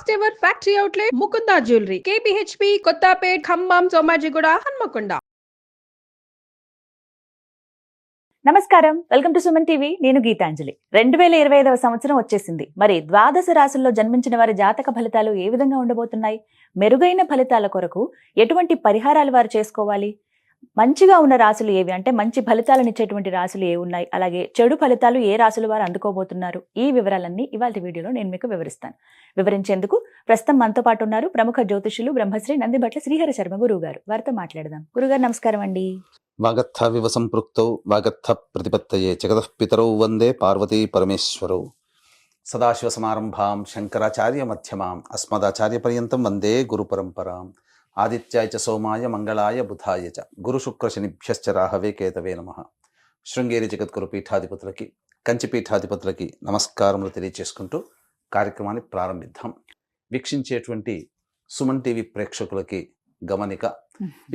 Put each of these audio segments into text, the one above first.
First ever factory outlet Mukunda jewellery KPHP Kothapet Khammam Somajiguda Hanamkonda. నమస్కారం, welcome to Suman TV. నేను గీతాంజలి. 2025వ సంవత్సరం వచ్చేసింది. మరి ద్వాదశ రాశుల్లో జన్మించిన వారి జాతక ఫలితాలు ఏ విధంగా ఉండబోతున్నాయి? మెరుగైన ఫలితాల కొరకు ఎటువంటి పరిహారాలు వారు చేసుకోవాలి? మంచిగా ఉన్న రాశులు ఏవి, అంటే మంచి ఫలితాలను ఇచ్చేటువంటి రాశులు ఏ ఉన్నాయి, అలాగే చెడు ఫలితాలు ఏ రాశులు వారు అందుకోబోతున్నారు, ఈ వివరాలన్నీ ఇవాళ వీడియోలో నేను మీకు వివరిస్తాను. వివరించేందుకు ప్రస్తుతం మనతో పాటు ఉన్నారు ప్రముఖ జ్యోతిషులు బ్రహ్మశ్రీ నందిబట్ల శ్రీహరి శర్మ గురువు గారు. వారితో మాట్లాడదాం. గురుగారు నమస్కారం అండి. వాగర్థ వివ సంపృక్తౌ వాగర్థ ప్రతిపత్తయే జగతః పితరౌ వందే పార్వతీ పరమేశ్వరౌ. సదాశివ సమారంభాం శంకరాచార్య మధ్యమాం అస్మదాచార్య పర్యంతం వందే గురు పరంపరాం. ఆదిత్యాయ చ సోమాయ మంగళాయ బుధాయ చ గురు శుక్ర శనిభ్యశ్చ రాహవే కేతవే నమః. శృంగేరి జగద్గురు పీఠాధిపతులకి, కంచి పీఠాధిపతులకి నమస్కారములు తెలియచేసుకుంటూ కార్యక్రమాన్ని ప్రారంభిద్దాం. వీక్షించేటువంటి సుమన్ టీవీ ప్రేక్షకులకి గమనిక,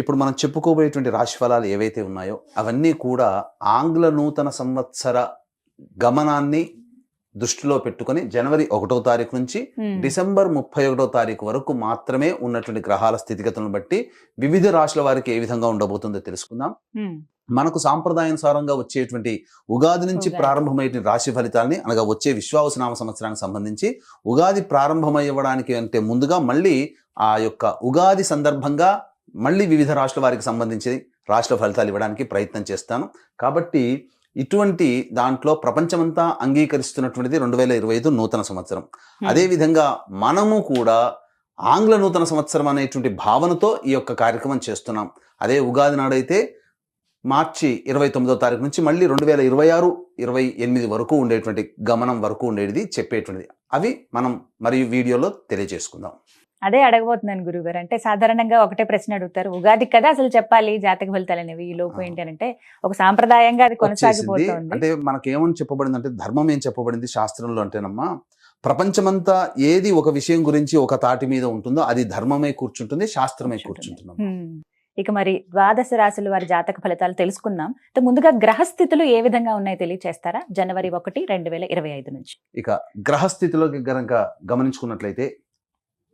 ఇప్పుడు మనం చెప్పుకోబోయేటువంటి రాశి ఫలాలు ఏవైతే ఉన్నాయో అవన్నీ కూడా ఆంగ్ల నూతన సంవత్సర గమనాన్ని దృష్టిలో పెట్టుకొని జనవరి 1వ తారీఖు నుంచి డిసెంబర్ 31వ తారీఖు వరకు మాత్రమే ఉన్నటువంటి గ్రహాల స్థితిగతులను బట్టి వివిధ రాశుల వారికి ఏ విధంగా ఉండబోతుందో తెలుసుకుందాం. మనకు సాంప్రదాయానుసారంగా వచ్చేటువంటి ఉగాది నుంచి ప్రారంభమయ్యే రాశి ఫలితాలని, అనగా వచ్చే విశ్వావసునామ సంవత్సరానికి సంబంధించి ఉగాది ప్రారంభమయ్యడానికి అంటే ముందుగా మళ్ళీ ఆ యొక్క ఉగాది సందర్భంగా మళ్ళీ వివిధ రాశుల వారికి సంబంధించి రాశుల ఫలితాలు ఇవ్వడానికి ప్రయత్నం చేస్తాను. కాబట్టి ఇటువంటి దాంట్లో ప్రపంచమంతా అంగీకరిస్తున్నటువంటిది 2025 నూతన సంవత్సరం. అదేవిధంగా మనము కూడా ఆంగ్ల నూతన సంవత్సరం అనేటువంటి భావనతో ఈ యొక్క కార్యక్రమం చేస్తున్నాం. అదే ఉగాది నాడైతే మార్చి 29వ తారీఖు నుంచి మళ్ళీ 2026, 28 వరకు ఉండేటువంటి గమనం వరకు ఉండేది చెప్పేటువంటిది. అవి మనం మరియు వీడియోలో తెలియజేసుకుందాం. అదే అడగబోతున్నాను గురుగారు. అంటే సాధారణంగా ఒకటే ప్రశ్న అడుగుతారు, ఉగాది కదా అసలు చెప్పాలి జాతక ఫలితాలు అనేవి, ఈ లోపు ఏంటి అంటే ఒక సాంప్రదాయంగా అది కొనసాగిపోతుంది. అంటే మనకేమని చెప్పబడింది అంటే, ధర్మం ఏం చెప్పబడింది శాస్త్రంలో అంటేనమ్మా, ప్రపంచమంతా ఏది ఒక విషయం గురించి ఒక తాటి మీద ఉంటుందో అది ధర్మమే కూర్చుంటుంది, శాస్త్రమే కూర్చుంటుంది. ఇక మరి ద్వాదశ రాశుల వారి జాతక ఫలితాలు తెలుసుకుందాం. ముందుగా గ్రహస్థితులు ఏ విధంగా ఉన్నాయో తెలియచేస్తారా? జనవరి 1, 2025 నుంచి. ఇక గ్రహస్థితిలో గనక గమనించుకున్నట్లయితే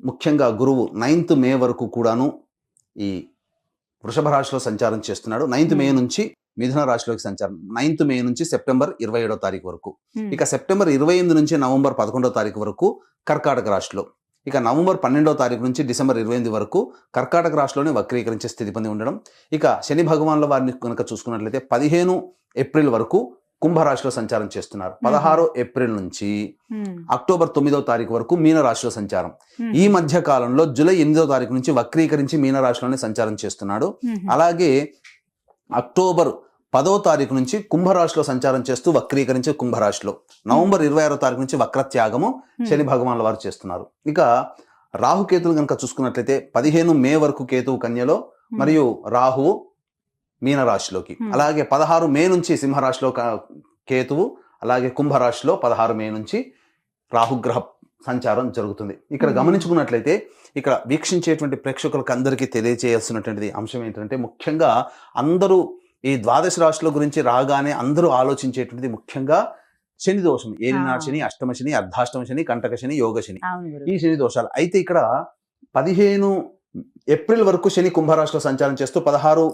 ముఖ్యంగా గురువు 9th మే వరకు కూడాను ఈ వృషభ రాశిలో సంచారం చేస్తున్నాడు. 9th మే నుంచి మిథున రాశిలోకి సంచారం, 9th మే నుంచి సెప్టెంబర్ 27వ తారీఖు వరకు. ఇక సెప్టెంబర్ 28 నుంచి నవంబర్ 11వ తారీఖు వరకు కర్కాటక రాశిలో. ఇక నవంబర్ 12వ తారీఖు నుంచి డిసెంబర్ 28 వరకు కర్కాటక రాశిలోనే వక్రీకరించే స్థితి పొంది ఉండడం. ఇక శని భగవాన్ల వారిని కనుక చూసుకున్నట్లయితే 15 ఏప్రిల్ వరకు కుంభరాశిలో సంచారం చేస్తున్నారు. 16 ఏప్రిల్ నుంచి అక్టోబర్ 9వ తారీఖు వరకు మీనరాశిలో సంచారం. ఈ మధ్య కాలంలో జూలై 8వ తారీఖు నుంచి వక్రీకరించి మీనరాశిలోనే సంచారం చేస్తున్నాడు. అలాగే అక్టోబర్ 10వ తారీఖు నుంచి కుంభరాశిలో సంచారం చేస్తూ వక్రీకరించి కుంభరాశిలో, నవంబర్ 26వ తారీఖు నుంచి వక్రత్యాగము శని భగవాన్ల వారు చేస్తున్నారు. ఇక రాహుకేతులు కనుక చూసుకున్నట్లయితే 15 మే వరకు కేతువు కన్యలో మరియు రాహువు మీనరాశిలోకి, అలాగే 16 మే నుంచి సింహరాశిలో కేతువు, అలాగే కుంభరాశిలో 16 మే నుంచి రాహుగ్రహ సంచారం జరుగుతుంది. ఇక్కడ గమనించుకున్నట్లయితే ఇక్కడ వీక్షించేటువంటి ప్రేక్షకులకు అందరికీ తెలియజేయాల్సినటువంటిది అంశం ఏంటంటే, ముఖ్యంగా అందరూ ఈ ద్వాదశ రాశుల గురించి రాగానే అందరూ ఆలోచించేటువంటిది ముఖ్యంగా శని దోషం, ఏలినాటి శని, అష్టమ శని, అర్ధాష్టమ శని, కంటక శని, యోగ శని, ఈ శని దోషాలు. అయితే ఇక్కడ 15 ఏప్రిల్ వరకు శని కుంభరాశిలో సంచారం చేస్తూ 16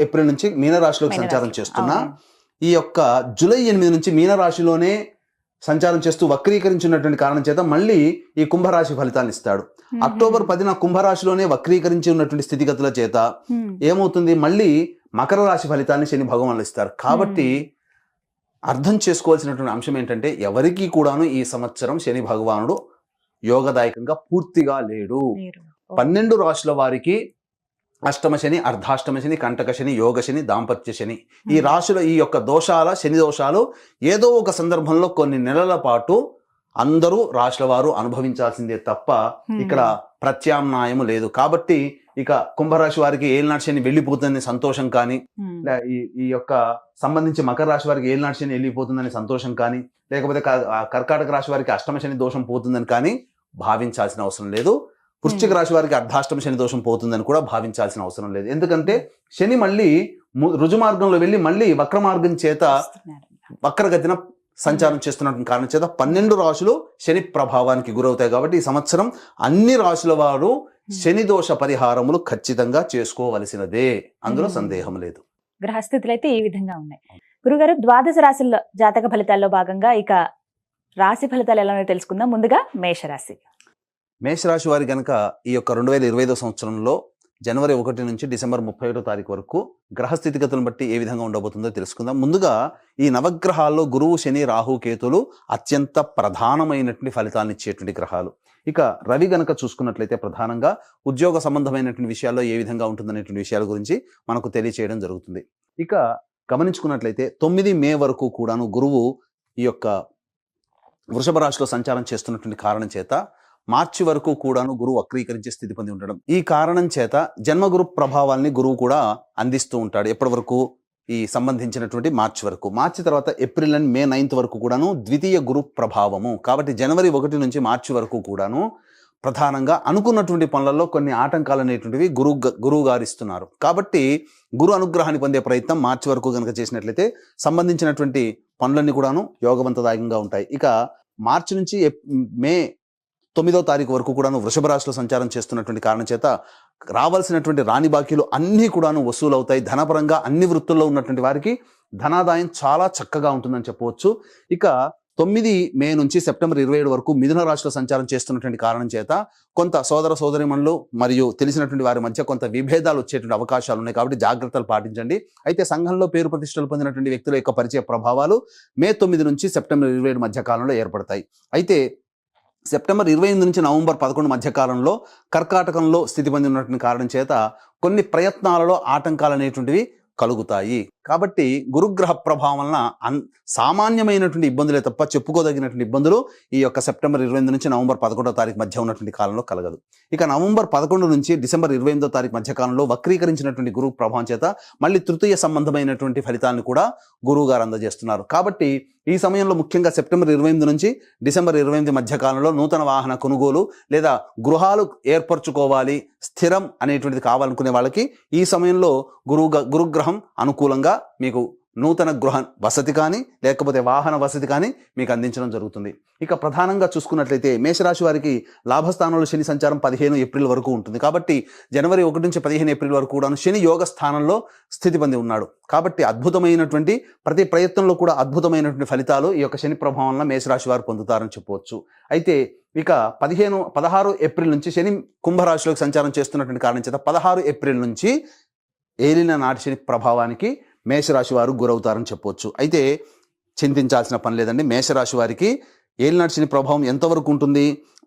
ఏప్రిల్ నుంచి మీనరాశిలోకి సంచారం చేస్తున్నా, ఈ యొక్క జూలై 8 నుంచి మీనరాశిలోనే సంచారం చేస్తూ వక్రీకరించినటువంటి కారణం చేత మళ్ళీ ఈ కుంభరాశి ఫలితాన్ని ఇస్తాడు. అక్టోబర్ 10న కుంభరాశిలోనే వక్రీకరించి ఉన్నటువంటి స్థితిగతుల చేత ఏమవుతుంది, మళ్ళీ మకర రాశి ఫలితాన్ని శని భగవానులు ఇస్తారు. కాబట్టి అర్థం చేసుకోవాల్సినటువంటి అంశం ఏంటంటే, ఎవరికి కూడాను ఈ సంవత్సరం శని భగవానుడు యోగదాయకంగా పూర్తిగా లేడు. 12 రాశుల వారికి అష్టమ శని, అర్ధాష్టమ శని, కంటక శని, యోగ శని, దాంపత్య శని, ఈ రాశుల ఈ యొక్క శని దోషాలు ఏదో ఒక సందర్భంలో కొన్ని నెలల పాటు అందరూ రాశుల వారు అనుభవించాల్సిందే తప్ప ఇక్కడ ప్రత్యామ్నాయము లేదు. కాబట్టి ఇక కుంభరాశి వారికి ఏలినాటి శని వెళ్ళిపోతుందని సంతోషం కానీ, ఈ యొక్క సంబంధించి మకర రాశి వారికి ఏలినాటి శని వెళ్ళిపోతుందని సంతోషం కానీ, లేకపోతే కర్కాటక రాశి వారికి అష్టమ శని దోషం పోతుందని కానీ భావించాల్సిన అవసరం లేదు. వృశ్చిక రాశి వారికి అర్ధాష్టమ శని దోషం పోతుందని కూడా భావించాల్సిన అవసరం లేదు. ఎందుకంటే శని మళ్ళీ రుజుమార్గంలో వెళ్ళి మళ్ళీ వక్ర మార్గం చేత వక్రగతిన సంచారం చేస్తున్నటువంటి కారణం చేత 12 రాశులు శని ప్రభావానికి గురవుతాయి. కాబట్టి ఈ సంవత్సరం అన్ని రాశుల వారు శని దోష పరిహారములు ఖచ్చితంగా చేసుకోవలసినదే, అందులో సందేహం లేదు. గ్రహస్థితులు అయితే ఈ విధంగా ఉన్నాయి. గురుగారు, ద్వాదశ రాశుల జాతక ఫలితాల్లో భాగంగా ఇక రాశి ఫలితాలు ఎలా ఉన్నాయో తెలుసుకుందాం. ముందుగా మేషరాశి. మేషరాశి వారి గనక ఈ యొక్క 2025 సంవత్సరంలో జనవరి 1 నుంచి డిసెంబర్ 31 తారీఖు వరకు గ్రహస్థితిగతులను బట్టి ఏ విధంగా ఉండబోతుందో తెలుసుకుందాం. ముందుగా ఈ నవగ్రహాల్లో గురువు, శని, రాహు, కేతులు అత్యంత ప్రధానమైనటువంటి ఫలితాలను ఇచ్చేటువంటి గ్రహాలు. ఇక రవి గనక చూసుకున్నట్లయితే ప్రధానంగా ఉద్యోగ సంబంధమైనటువంటి విషయాల్లో ఏ విధంగా ఉంటుందనేటువంటి విషయాల గురించి మనకు తెలియచేయడం జరుగుతుంది. ఇక గమనించుకున్నట్లయితే 9 మే వరకు కూడాను గురువు ఈ యొక్క వృషభ రాశిలో సంచారం చేస్తున్నటువంటి కారణం చేత మార్చి వరకు కూడాను గురువు వక్రీకరించే స్థితి పొంది ఉండడం. ఈ కారణం చేత జన్మగురు ప్రభావాల్ని గురువు కూడా అందిస్తూ ఉంటాడు. ఎప్పటి వరకు? ఈ సంబంధించినటువంటి మార్చి వరకు. మార్చి తర్వాత ఏప్రిల్ అండ్ మే 9 వరకు కూడాను ద్వితీయ గురు ప్రభావము. కాబట్టి జనవరి 1 నుంచి మార్చి వరకు కూడాను ప్రధానంగా అనుకున్నటువంటి పనులలో కొన్ని ఆటంకాలు అనేటువంటివి గురువు గారు ఇస్తున్నారు. కాబట్టి గురు అనుగ్రహాన్ని పొందే ప్రయత్నం మార్చి వరకు కనుక చేసినట్లయితే సంబంధించినటువంటి పనులన్నీ కూడాను యోగవంతదాయకంగా ఉంటాయి. ఇక మార్చి నుంచి మే 9వ తారీఖు వరకు కూడాను వృషభ రాశిలో సంచారం చేస్తున్నటువంటి కారణం చేత రావాల్సినటువంటి రాని బాకీలు అన్నీ కూడాను వసూలు అవుతాయి. ధనపరంగా అన్ని వృత్తుల్లో ఉన్నటువంటి వారికి ధనాదాయం చాలా చక్కగా ఉంటుందని చెప్పవచ్చు. ఇక 9 మే నుంచి సెప్టెంబర్ 27 వరకు మిథున రాశిలో సంచారం చేస్తున్నటువంటి కారణం చేత కొంత సోదర సోదరిమణులు మరియు తెలిసినటువంటి వారి మధ్య కొంత విభేదాలు వచ్చేటువంటి అవకాశాలు ఉన్నాయి. కాబట్టి జాగ్రత్తలు పాటించండి. అయితే సంఘంలో పేరు ప్రతిష్టలు పొందినటువంటి వ్యక్తుల యొక్క పరిచయ ప్రభావాలు మే 9 నుంచి సెప్టెంబర్ 27 మధ్య కాలంలో ఏర్పడతాయి. అయితే సెప్టెంబర్ 28 నుంచి నవంబర్ 11 మధ్య కాలంలో కర్కాటకంలో స్థితి పొంది ఉన్నటువంటి కారణం చేత కొన్ని ప్రయత్నాలలో ఆటంకాలు అనేటువంటివి కలుగుతాయి. కాబట్టి గురుగ్రహ ప్రభావం వలన సామాన్యమైనటువంటి ఇబ్బందులే తప్ప చెప్పుకోదగినటువంటి ఇబ్బందులు ఈ యొక్క సెప్టెంబర్ 28 నుంచి నవంబర్ 11వ తారీఖు మధ్య ఉన్నటువంటి కాలంలో కలగదు. ఇక నవంబర్ 11 నుంచి డిసెంబర్ 28వ తారీఖు మధ్య కాలంలో వక్రీకరించినటువంటి గురువు ప్రభావం చేత మళ్ళీ తృతీయ సంబంధమైనటువంటి ఫలితాలను కూడా గురువు గారు అందజేస్తున్నారు. కాబట్టి ఈ సమయంలో ముఖ్యంగా సెప్టెంబర్ 28 నుంచి డిసెంబర్ 28 మధ్య కాలంలో నూతన వాహన కొనుగోలు లేదా గృహాలు ఏర్పరచుకోవాలి, స్థిరం అనేటువంటిది కావాలనుకునే వాళ్ళకి ఈ సమయంలో గురుగ్రహం అనుకూలంగా మీకు నూతన గృహ వసతి కానీ లేకపోతే వాహన వసతి కానీ మీకు అందించడం జరుగుతుంది. ఇక ప్రధానంగా చూసుకున్నట్లయితే మేషరాశి వారికి లాభస్థానంలో శని సంచారం 15 ఏప్రిల్ వరకు ఉంటుంది. కాబట్టి జనవరి 1 నుంచి 15 ఏప్రిల్ వరకు కూడా శని యోగ స్థానంలో స్థితి పొంది ఉన్నాడు. కాబట్టి అద్భుతమైనటువంటి ప్రతి ప్రయత్నంలో కూడా అద్భుతమైనటువంటి ఫలితాలు ఈ యొక్క శని ప్రభావం వల్ల మేషరాశి వారు పొందుతారని చెప్పవచ్చు. అయితే ఇక 16 ఏప్రిల్ నుంచి శని కుంభరాశిలోకి సంచారం చేస్తున్నటువంటి కారణం చేత 16 ఏప్రిల్ నుంచి ఏలిన నాటి శని ప్రభావానికి మేషరాశి వారు గురవుతారని చెప్పవచ్చు. అయితే చింతించాల్సిన పని లేదండి. మేషరాశి వారికి ఏలినాటి శని ప్రభావం ఎంతవరకు ఉంటుంది?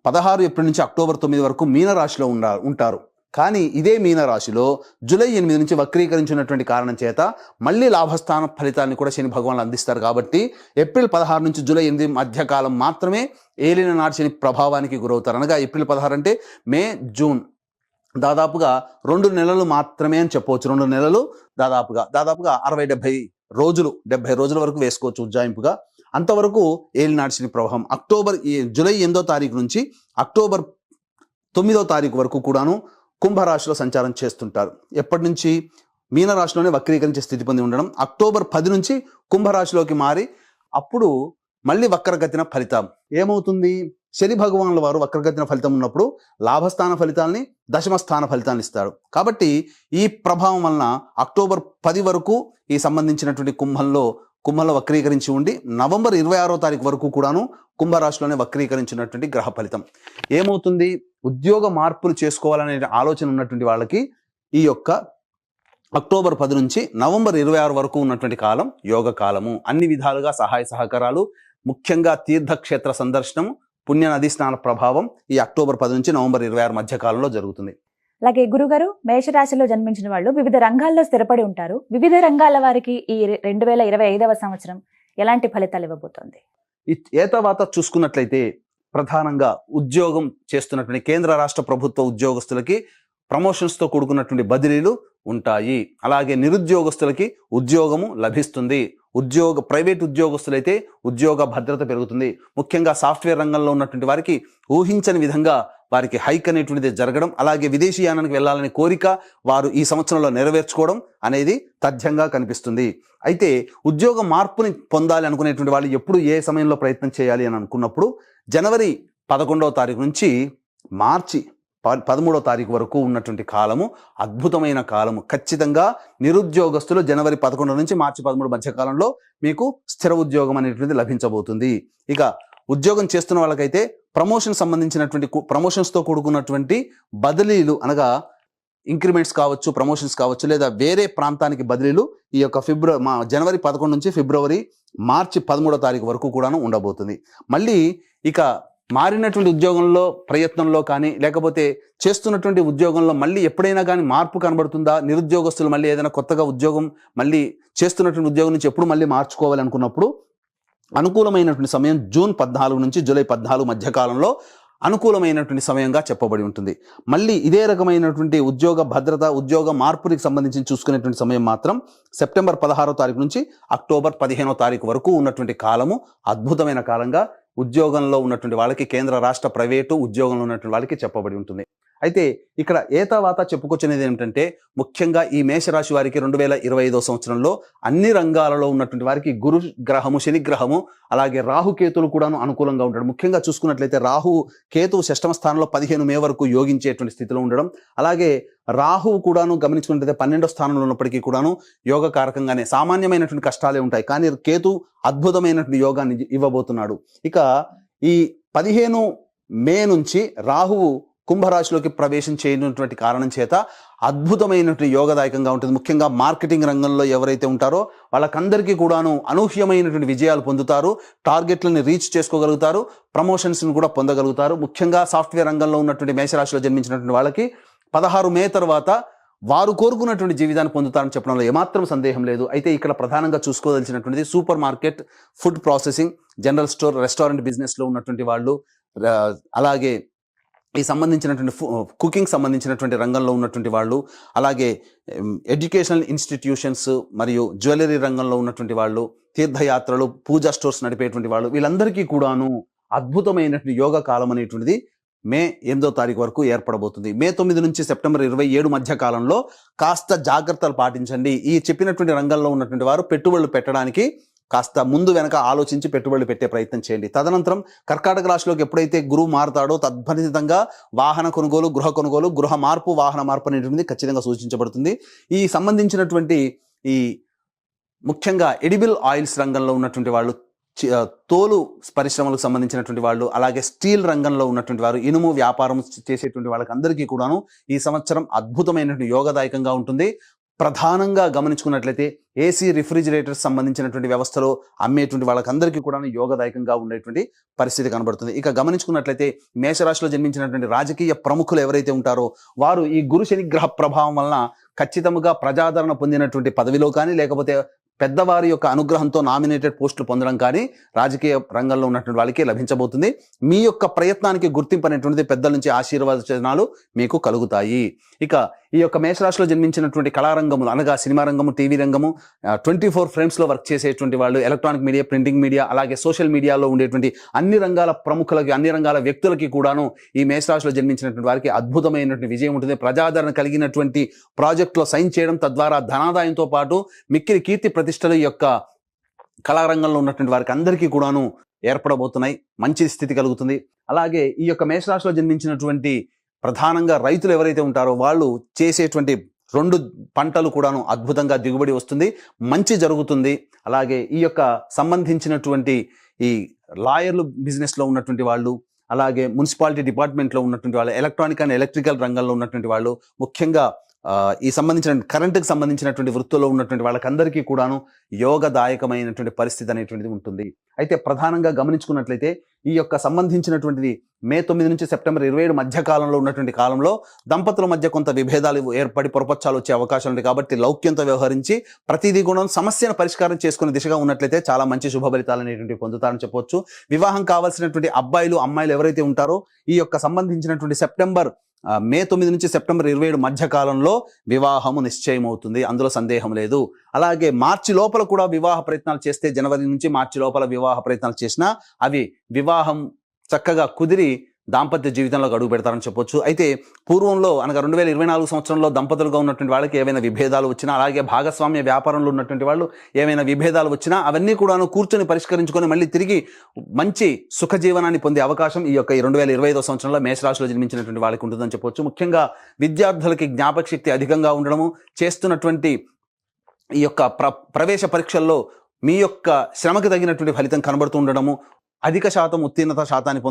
16 ఏప్రిల్ నుంచి అక్టోబర్ 9 వరకు మీనరాశిలో ఉంటారు. కానీ ఇదే మీనరాశిలో జూలై 8 నుంచి వక్రీకరించినటువంటి కారణం చేత మళ్ళీ లాభస్థాన ఫలితాన్ని కూడా శని భగవాన్లు అందిస్తారు. కాబట్టి ఏప్రిల్ 16 నుంచి జూలై 8 మధ్యకాలం మాత్రమే ఏలిన నాటి శని ప్రభావానికి గురవుతారు. అనగా ఏప్రిల్ 16 అంటే మే, జూన్ దాదాపుగా 2 నెలలు మాత్రమే అని చెప్పవచ్చు. 2 నెలలు దాదాపుగా 60-70 రోజులు, 70 రోజుల వరకు వేసుకోవచ్చు ఉజ్జాయింపుగా. అంతవరకు ఏలినాటి శని ప్రభావం జూలై 8వ తారీఖు నుంచి అక్టోబర్ 9వ తారీఖు వరకు కూడాను కుంభరాశిలో సంచారం చేస్తుంటారు. ఎప్పటి నుంచి? మీనరాశిలోనే వక్రీకరించే స్థితి పొంది ఉండడం. అక్టోబర్ 10 నుంచి కుంభరాశిలోకి మారి అప్పుడు మళ్ళీ వక్రగతిన ఫలితం ఏమవుతుంది? శని భగవానుల వారు వక్రగతిన ఫలితం ఉన్నప్పుడు లాభస్థాన ఫలితాలని, దశమస్థాన ఫలితాన్ని ఇస్తాడు. కాబట్టి ఈ ప్రభావం వలన అక్టోబర్ 10 వరకు ఈ సంబంధించినటువంటి కుంభంలో వక్రీకరించి ఉండి నవంబర్ 26వ తారీఖు వరకు కూడాను కుంభరాశిలోనే వక్రీకరించినటువంటి గ్రహ ఫలితం ఏమవుతుంది? ఉద్యోగ మార్పులు చేసుకోవాలనే ఆలోచన ఉన్నటువంటి వాళ్ళకి ఈ యొక్క అక్టోబర్ 10 నుంచి నవంబర్ 26 వరకు ఉన్నటువంటి కాలం యోగ కాలము. అన్ని విధాలుగా సహాయ సహకారాలు, ముఖ్యంగా తీర్థక్షేత్ర సందర్శనం, పుణ్య నదీ స్నాన ప్రభావం ఈ అక్టోబర్ 10 నుంచి నవంబర్ 26 మధ్య కాలంలో జరుగుతుంది. అలాగే గురుగారు, మేషరాశిలో జన్మించిన వాళ్ళు వివిధ రంగాల్లో స్థిరపడి ఉంటారు. వివిధ రంగాల వారికి ఈ 2025వ సంవత్సరం ఎలాంటి ఫలితాలు ఇవ్వబోతోంది? ఏ తర్వాత చూసుకున్నట్లయితే ప్రధానంగా ఉద్యోగం చేస్తున్నటువంటి కేంద్ర రాష్ట్ర ప్రభుత్వ ఉద్యోగస్తులకి ప్రమోషన్స్తో కూడుకున్నటువంటి బదిలీలు ఉంటాయి. అలాగే నిరుద్యోగస్తులకి ఉద్యోగము లభిస్తుంది. ప్రైవేట్ ఉద్యోగస్తులైతే ఉద్యోగ భద్రత పెరుగుతుంది. ముఖ్యంగా సాఫ్ట్వేర్ రంగంలో ఉన్నటువంటి వారికి ఊహించని విధంగా వారికి హైక్ అనేటువంటిది జరగడం, అలాగే విదేశీయానానికి వెళ్ళాలనే కోరిక వారు ఈ సంవత్సరంలో నెరవేర్చుకోవడం అనేది తథ్యంగా కనిపిస్తుంది. అయితే ఉద్యోగ మార్పుని పొందాలి అనుకునేటువంటి వాళ్ళు ఎప్పుడు ఏ సమయంలో ప్రయత్నం చేయాలి అని అనుకున్నప్పుడు జనవరి 11వ తారీఖు నుంచి మార్చి 13వ తారీఖు వరకు ఉన్నటువంటి కాలము అద్భుతమైన కాలము. ఖచ్చితంగా నిరుద్యోగస్తులు జనవరి 11 నుంచి మార్చి 13 మధ్య కాలంలో మీకు స్థిర ఉద్యోగం అనేటువంటిది లభించబోతుంది. ఇక ఉద్యోగం చేస్తున్న వాళ్ళకైతే ప్రమోషన్స్తో కూడుకున్నటువంటి బదిలీలు అనగా ఇంక్రిమెంట్స్ కావచ్చు, ప్రమోషన్స్ కావచ్చు, లేదా వేరే ప్రాంతానికి బదిలీలు ఈ యొక్క జనవరి 11 నుంచి మార్చి 13వ తారీఖు వరకు కూడాను ఉండబోతుంది. మళ్ళీ ఇక మారినటువంటి ఉద్యోగంలో ప్రయత్నంలో కానీ లేకపోతే చేస్తున్నటువంటి ఉద్యోగంలో మళ్ళీ ఎప్పుడైనా కానీ మార్పు కనబడుతుందా, నిరుద్యోగస్తులు మళ్ళీ ఏదైనా కొత్తగా ఉద్యోగం మళ్ళీ చేస్తున్నటువంటి ఉద్యోగం నుంచి ఎప్పుడు మళ్ళీ మార్చుకోవాలి అనుకున్నప్పుడు అనుకూలమైనటువంటి సమయం జూన్ 14 నుంచి జూలై 14 మధ్య కాలంలో అనుకూలమైనటువంటి సమయంగా చెప్పబడి ఉంటుంది. మళ్ళీ ఇదే రకమైనటువంటి ఉద్యోగ భద్రత, ఉద్యోగ మార్పునికి సంబంధించి చూసుకునేటువంటి సమయం మాత్రం సెప్టెంబర్ 16వ తారీఖు నుంచి అక్టోబర్ 15వ తారీఖు వరకు ఉన్నటువంటి కాలము అద్భుతమైన కాలంగా ఉద్యోగంలో ఉన్నటువంటి వాళ్ళకి, కేంద్ర రాష్ట్ర ప్రైవేటు ఉద్యోగంలో ఉన్నటువంటి వాళ్ళకి చెప్పబడి ఉంటుంది. అయితే ఇక్కడ ఏతావాత చెప్పుకొచ్చినది ఏమిటంటే ముఖ్యంగా ఈ మేషరాశి వారికి 2025వ సంవత్సరంలో అన్ని రంగాలలో ఉన్నటువంటి వారికి గురు గ్రహము, శని గ్రహము, అలాగే రాహుకేతులు కూడాను అనుకూలంగా ఉంటాడు. ముఖ్యంగా చూసుకున్నట్లయితే రాహు కేతువు 6వ స్థానంలో 15 మే వరకు యోగించేటువంటి స్థితిలో ఉండడం, అలాగే రాహువు కూడాను గమనించుకున్నట్లయితే 12వ స్థానంలో ఉన్నప్పటికీ కూడాను యోగకారకంగానే సామాన్యమైనటువంటి కష్టాలే ఉంటాయి, కానీ కేతు అద్భుతమైనటువంటి యోగాన్ని ఇవ్వబోతున్నాడు. ఇక ఈ 15 మే నుంచి రాహువు కుంభరాశిలోకి ప్రవేశం చేయనటువంటి కారణం చేత అద్భుతమైనటువంటి యోగదాయకంగా ఉంటుంది. ముఖ్యంగా మార్కెటింగ్ రంగంలో ఎవరైతే ఉంటారో వాళ్ళకందరికీ కూడాను అనూహ్యమైనటువంటి విజయాలు పొందుతారు, టార్గెట్లను రీచ్ చేసుకోగలుగుతారు, ప్రమోషన్స్ని కూడా పొందగలుగుతారు. ముఖ్యంగా సాఫ్ట్వేర్ రంగంలో ఉన్నటువంటి మేషరాశిలో జన్మించినటువంటి వాళ్ళకి 16 మే తర్వాత వారు కోరుకున్నటువంటి జీవితాన్ని పొందుతారని చెప్పడంలో ఏమాత్రం సందేహం లేదు. అయితే ఇక్కడ ప్రధానంగా చూసుకోదలిచినటువంటిది supermarket, food processing, general store, restaurant బిజినెస్లో ఉన్నటువంటి వాళ్ళు, అలాగే ఈ సంబంధించినటువంటి కుకింగ్ సంబంధించినటువంటి రంగంలో ఉన్నటువంటి వాళ్ళు, అలాగే ఎడ్యుకేషనల్ ఇన్స్టిట్యూషన్స్ మరియు జ్యువెలరీ రంగంలో ఉన్నటువంటి వాళ్ళు, తీర్థయాత్రలు, పూజా స్టోర్స్ నడిపేటువంటి వాళ్ళు, వీళ్ళందరికీ కూడాను అద్భుతమైనటువంటి యోగ కాలం అనేటువంటిది మే 8వ తారీఖు వరకు ఏర్పడబోతుంది. మే 9 నుంచి సెప్టెంబర్ 27 మధ్య కాలంలో కాస్త జాగ్రత్తలు పాటించండి. ఈ చెప్పినటువంటి రంగంలో ఉన్నటువంటి వారు పెట్టుబడులు పెట్టడానికి కాస్త ముందు వెనక ఆలోచించి పెట్టుబడులు పెట్టే ప్రయత్నం చేయండి. తదనంతరం కర్కాటక రాశిలోకి ఎప్పుడైతే గురువు మారుతాడో తద్ఫలితంగా వాహన కొనుగోలు, గృహ కొనుగోలు, గృహ మార్పు, వాహన మార్పు అనేటువంటిది ఖచ్చితంగా సూచించబడుతుంది. ఈ సంబంధించినటువంటి ఈ ముఖ్యంగా ఎడిబుల్ ఆయిల్స్ రంగంలో ఉన్నటువంటి వాళ్ళు, తోలు పరిశ్రమలకు సంబంధించినటువంటి వాళ్ళు, అలాగే స్టీల్ రంగంలో ఉన్నటువంటి వారు, ఇనుము వ్యాపారం చేసేటువంటి వాళ్ళకి అందరికీ కూడాను ఈ సంవత్సరం అద్భుతమైనటువంటి యోగదాయకంగా ఉంటుంది. ప్రధానంగా గమనించుకున్నట్లయితే ఏసీ, రిఫ్రిజిరేటర్స్ సంబంధించినటువంటి వ్యవస్థలో అమ్మేటువంటి వాళ్ళకందరికీ కూడా యోగదాయకంగా ఉండేటువంటి పరిస్థితి కనబడుతుంది. ఇక గమనించుకున్నట్లయితే మేషరాశిలో జన్మించినటువంటి రాజకీయ ప్రముఖులు ఎవరైతే ఉంటారో వారు ఈ గురు శని గ్రహ ప్రభావం వలన ఖచ్చితంగా ప్రజాదరణ పొందినటువంటి పదవిలో కానీ లేకపోతే పెద్దవారి యొక్క అనుగ్రహంతో నామినేటెడ్ పోస్టులు పొందడం కానీ రాజకీయ రంగంలో ఉన్నటువంటి వాళ్ళకి లభించబోతుంది. మీ యొక్క ప్రయత్నానికి గుర్తింపు అనేటువంటిది పెద్దల నుంచి ఆశీర్వచనాలు మీకు కలుగుతాయి. ఇక ఈ యొక్క మేషరాశిలో జన్మించినటువంటి కళారంగములు అనగా సినిమా రంగము, టీవీ రంగము, 24 ఫ్రేమ్స్లో వర్క్ చేసేటువంటి వాళ్ళు, ఎలక్ట్రానిక్ మీడియా, ప్రింటింగ్ మీడియా, అలాగే సోషల్ మీడియాలో ఉండేటువంటి అన్ని రంగాల ప్రముఖులకి, అన్ని రంగాల వ్యక్తులకి కూడాను ఈ మేషరాశిలో జన్మించినటువంటి వారికి అద్భుతమైనటువంటి విజయం ఉంటుంది. ప్రజాదరణ కలిగినటువంటి ప్రాజెక్టులో సైన్ చేయడం, తద్వారా ధనాదాయంతో పాటు మిక్కిలి కీర్తి ప్రతిష్టల యొక్క కళారంగంలో ఉన్నటువంటి వారికి అందరికీ కూడాను ఏర్పడబోతున్నాయి. మంచి స్థితి కలుగుతుంది. అలాగే ఈ యొక్క మేషరాశిలో జన్మించినటువంటి ప్రధానంగా రైతులు ఎవరైతే ఉంటారో వాళ్ళు చేసేటువంటి 2 పంటలు కూడాను అద్భుతంగా దిగుబడి వస్తుంది, మంచి జరుగుతుంది. అలాగే ఈ యొక్క సంబంధించినటువంటి ఈ లాయర్లు బిజినెస్లో ఉన్నటువంటి వాళ్ళు, అలాగే మున్సిపాలిటీ డిపార్ట్మెంట్లో ఉన్నటువంటి వాళ్ళు, ఎలక్ట్రానిక్ అండ్ ఎలక్ట్రికల్ రంగంలో ఉన్నటువంటి వాళ్ళు, ముఖ్యంగా ఈ సంబంధించిన కరెంటుకి సంబంధించినటువంటి వృత్తుల్లో ఉన్నటువంటి వాళ్ళకందరికీ కూడాను యోగదాయకమైనటువంటి పరిస్థితి అనేటువంటిది ఉంటుంది. అయితే ప్రధానంగా గమనించుకున్నట్లయితే ఈ యొక్క సంబంధించినటువంటిది మే 9 నుంచి సెప్టెంబర్ 27 మధ్య కాలంలో ఉన్నటువంటి కాలంలో దంపతుల మధ్య కొంత విభేదాలు ఏర్పడి పొరపచ్చాలు వచ్చే అవకాశం ఉంది. కాబట్టి లౌక్యంతో వ్యవహరించి ప్రతిదీ కూడా సమస్యను పరిష్కారం చేసుకునే దిశగా ఉన్నట్లయితే చాలా మంచి శుభ ఫలితాలు అనేటువంటి పొందుతారని చెప్పవచ్చు. వివాహం కావాల్సినటువంటి అబ్బాయిలు, అమ్మాయిలు ఎవరైతే ఉంటారో ఈ యొక్క సంబంధించినటువంటి మే 9 నుంచి సెప్టెంబర్ 27 మధ్య కాలంలో వివాహము నిశ్చయమవుతుంది, అందులో సందేహం లేదు. అలాగే మార్చి లోపల కూడా వివాహ ప్రయత్నాలు చేస్తే, జనవరి నుంచి మార్చి లోపల వివాహ ప్రయత్నాలు చేసినా అవి వివాహం చక్కగా కుదిరి దాంపత్య జీవితంలోకి అడుగు పెడతారని చెప్పొచ్చు. అయితే పూర్వంలో అనగా 2024 సంవత్సరంలో దంపతులుగా ఉన్నటువంటి వాళ్ళకి ఏవైనా విభేదాలు వచ్చినా, అలాగే భాగస్వామ్య వ్యాపారంలో ఉన్నటువంటి వాళ్ళు ఏమైనా విభేదాలు వచ్చినా అవన్నీ కూడాను కూర్చొని పరిష్కరించుకొని మళ్ళీ తిరిగి మంచి సుఖ జీవనాన్ని పొందే అవకాశం ఈ యొక్క 2025 సంవత్సరంలో మేషరాశిలో జన్మించినటువంటి వాళ్ళకి ఉంటుందని చెప్పొచ్చు. ముఖ్యంగా విద్యార్థులకి జ్ఞాపక శక్తి అధికంగా ఉండడము, చేస్తున్నటువంటి ఈ యొక్క ప్రవేశ పరీక్షల్లో మీ యొక్క శ్రమకు తగినటువంటి ఫలితం కనబడుతూ ఉండడము, అధిక శాతం ఉత్తీర్ణత శాతాన్ని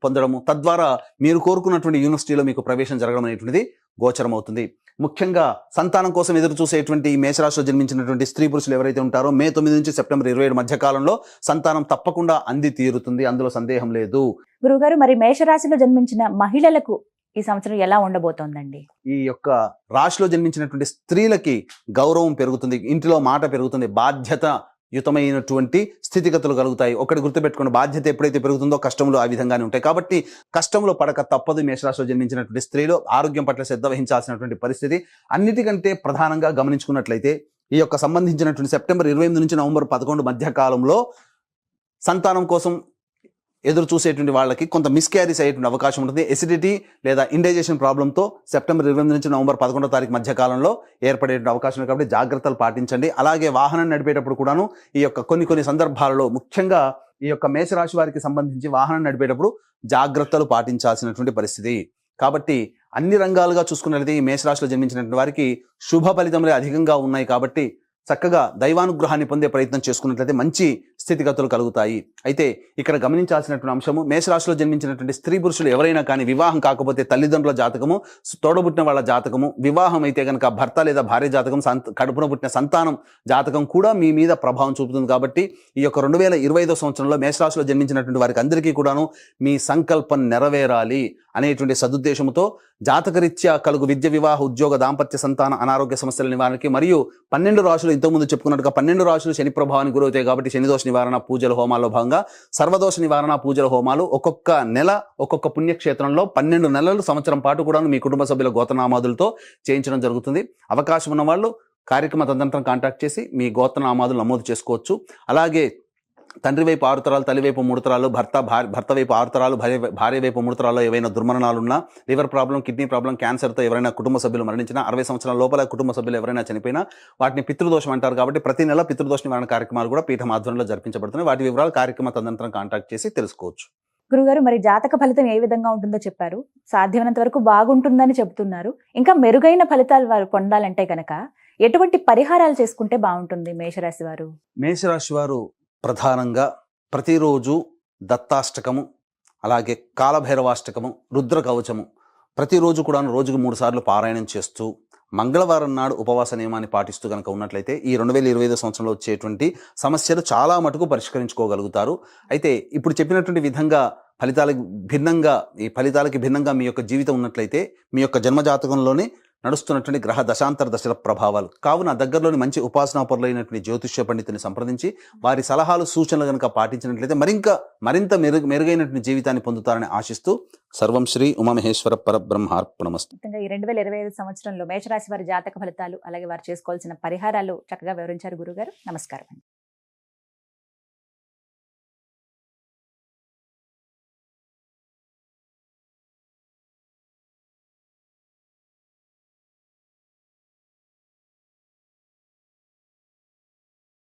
పొందడము, తద్వారా మీరు కోరుకున్నటువంటి యూనివర్సిటీలో మీకు ప్రవేశం జరగడం అనేటువంటిది గోచరం అవుతుంది. ముఖ్యంగా సంతానం కోసం ఎదురు చూసేటువంటి ఈ మేషరాశిలో జన్మించినటువంటి స్త్రీ పురుషులు ఎవరైతే ఉంటారో మే 9 నుంచి సెప్టెంబర్ 27 మధ్య కాలంలో సంతానం తప్పకుండా అంది తీరుతుంది, అందులో సందేహం లేదు. గురుగారు, మరి మేషరాశిలో జన్మించిన మహిళలకు ఈ సంవత్సరం ఎలా ఉండబోతోందండి? ఈ యొక్క రాశిలో జన్మించినటువంటి స్త్రీలకి గౌరవం పెరుగుతుంది, ఇంటిలో మాట పెరుగుతుంది, బాధ్యత యుతమైనటువంటి స్థితిగతులు కలుగుతాయి. ఒకటి గుర్తుపెట్టుకుని, బాధ్యత ఎప్పుడైతే పెరుగుతుందో కష్టములు ఆ విధంగానే ఉంటాయి. కాబట్టి కష్టంలో పడక తప్పదు. మేషరాశిలో జన్మించినటువంటి స్త్రీలు ఆరోగ్యం పట్ల శ్రద్ధ వహించాల్సినటువంటి పరిస్థితి. అన్నిటికంటే ప్రధానంగా గమనించుకున్నట్లయితే ఈ యొక్క సంబంధించినటువంటి సెప్టెంబర్ 28 నుంచి నవంబర్ 11 మధ్య కాలంలో సంతానం కోసం ఎదురు చూసేటువంటి వాళ్ళకి కొంత మిస్క్యారీస్ అయ్యేటువంటి అవకాశం ఉంటుంది. ఎసిడిటీ లేదా ఇండైజెషన్ ప్రాబ్లంతో సెప్టెంబర్ 28 నుంచి నవంబర్ 11వ తారీఖు మధ్య కాలంలో ఏర్పడేటువంటి అవకాశం ఉంది. కాబట్టి జాగ్రత్తలు పాటించండి. అలాగే వాహనం నడిపేటప్పుడు కూడాను ఈ యొక్క కొన్ని సందర్భాలలో, ముఖ్యంగా ఈ యొక్క మేషరాశి వారికి సంబంధించి వాహనం నడిపేటప్పుడు జాగ్రత్తలు పాటించాల్సినటువంటి పరిస్థితి. కాబట్టి అన్ని రంగాలుగా చూసుకున్నట్లయితే ఈ మేషరాశిలో జన్మించినటువంటి వారికి శుభ ఫలితములే అధికంగా ఉన్నాయి. కాబట్టి చక్కగా దైవానుగ్రహాన్ని పొందే ప్రయత్నం చేసుకున్నట్లయితే మంచి స్థితిగతులు కలుగుతాయి. అయితే ఇక్కడ గమనించాల్సినటువంటి అంశము, మేషరాశిలో జన్మించినటువంటి స్త్రీ పురుషులు ఎవరైనా కానీ వివాహం కాకపోతే తల్లిదండ్రుల జాతకము, తోడబుట్టిన వాళ్ళ జాతకము, వివాహం అయితే కనుక భర్త లేదా భార్య జాతకం, కడుపున పుట్టిన సంతానం జాతకం కూడా మీ మీద ప్రభావం చూపుతుంది. కాబట్టి ఈ యొక్క 2025 సంవత్సరంలో మేషరాశిలో జన్మించినటువంటి వారికి అందరికీ కూడాను మీ సంకల్పం నెరవేరాలి అనేటువంటి సదుద్దేశంతో జాతకరీత్యా కలుగు విద్య, వివాహ, ఉద్యోగ, దాంపత్య, సంతాన, అనారోగ్య సమస్యల నివారణకి మరియు 12 రాశులు ఇంతకుముందు చెప్పుకున్నట్టుగా 12 రాశులు శని ప్రభావానికి గురవుతాయి. కాబట్టి శని దోష నివారణ పూజల హోమాల్లో భాగంగా సర్వదోష నివారణ పూజల హోమాలు ఒక్కొక్క నెల ఒక్కొక్క పుణ్యక్షేత్రంలో 12 నెలలు సంవత్సరం పాటు కూడా మీ కుటుంబ సభ్యుల గోత్రనామాదులతో చేయించడం జరుగుతుంది. అవకాశం ఉన్న వాళ్ళు కార్యక్రమ తదనంతరం కాంటాక్ట్ చేసి మీ గోత్రనామాదులు నమోదు చేసుకోవచ్చు. అలాగే తండ్రి వైపు 6 తరాలు, తల్లి వైపు 3 తరాలు, భర్త వైపు 6 తరాలు, భార్య వైపు 3 తరాల్లో ఏవైనా దుర్మరణాలున్నా, లివర్ ప్రాబ్లం, కిడ్నీ ప్రాబ్లం, క్యాన్సర్తో ఎవరైనా కుటుంబ సభ్యులు మరణించినా, 60 సంవత్సరాల లోపల కుటుంబ సభ్యులు ఎవరైనా చనిపోయినా వాటిని పితృదోషం అంటారు. కాబట్టి ప్రతి నెల పితృదోష నివారణ కార్యక్రమాలు కూడా పీఠం ఆధ్వర్యంలో జరిపించబడుతున్నాయి. వాటి వివరాలు కార్యక్రమ తదనంతరం కాంటాక్ట్ చేసి తెలుసుకోవచ్చు. గురుగారు, మరి జాతక ఫలితం ఏ విధంగా ఉంటుందో చెప్పారు. సాధ్యమైనంత వరకు బాగుంటుందని చెబుతున్నారు. ఇంకా మెరుగైన ఫలితాలు వారు పొందాలంటే కనుక ఎటువంటి పరిహారాలు చేసుకుంటే బాగుంటుంది మేషరాశి వారు? మేషరాశి వారు ప్రధానంగా ప్రతిరోజు దత్తాష్టకము, అలాగే కాలభైరవాష్టకము, రుద్ర కవచము ప్రతిరోజు కూడా రోజుకు 3 సార్లు పారాయణం చేస్తూ, మంగళవారం నాడు ఉపవాస నియమాన్ని పాటిస్తూ కనుక ఉన్నట్లయితే ఈ 2025 సంవత్సరంలో వచ్చేటువంటి సమస్యలు చాలా మటుకు పరిష్కరించుకోగలుగుతారు. అయితే ఇప్పుడు చెప్పినటువంటి విధంగా ఈ ఫలితాలకి భిన్నంగా మీ యొక్క జీవితం ఉన్నట్లయితే మీ యొక్క జన్మజాతకంలోనే నడుస్తున్నటువంటి గ్రహ దశాంతర దశల ప్రభావాలు కావున దగ్గరలోని మంచి ఉపాసనా పరులైనటువంటి జ్యోతిష్య పండితుని సంప్రదించి వారి సలహాలు, సూచనలు కనుక పాటించినట్లయితే మరింత మెరుగైనటువంటి జీవితాన్ని పొందుతారని ఆశిస్తూ సర్వం శ్రీ ఉమామహేశ్వర పరబ్రహ్మార్పణమస్తు. ఈ 2025 సంవత్సరంలో మేషరాశి వారి జాతక ఫలితాలు, అలాగే వారు చేసుకోవాల్సిన పరిహారాలు చక్కగా వివరించారు గురుగారు. నమస్కారం.